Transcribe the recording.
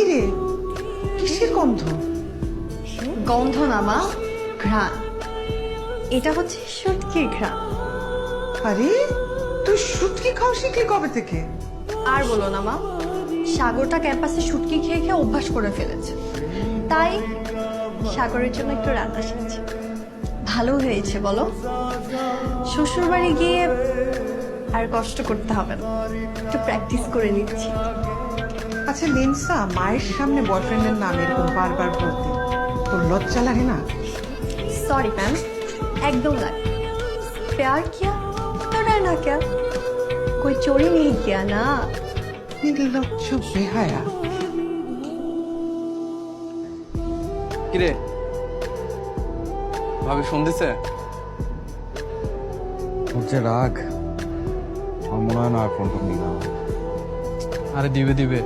রে, কিসের গন্ধ? গন্ধ না মা, ঘ্রাণ। এটা হচ্ছে শুটকির ঘ্রাণ। আরে তুই শুটকি খাওয়া শিখলি কবে থেকে? আর বলো না মা, সাগরটা ক্যাম্পাসে শুটকি খেয়ে খেয়ে অভ্যাস করে ফেলেছে, তাই সাগরের জন্য একটু রান্না শিখছি। ভালো হয়েছে বলো, শ্বশুর বাড়ি গিয়ে আর কষ্ট করতে হবে না, একটু প্র্যাকটিস করে নিচ্ছি। আচ্ছা লিনসা, মায়ের সামনে বয়ফ্রেন্ডের নাম এরকম বারবার বলতে তোর লজ্জা লাগে না? सॉरी मैम, एकदम ना। प्यार किया तो डरना क्या, कोई चोरी नहीं किया ना। নির্লজ্জ বেহায়া। কিরে ভাবি ফোন দিছে? ওর যে রাগ, আমার মনে হয় না আর ফোন করবি না। আরে দিবে দিবে,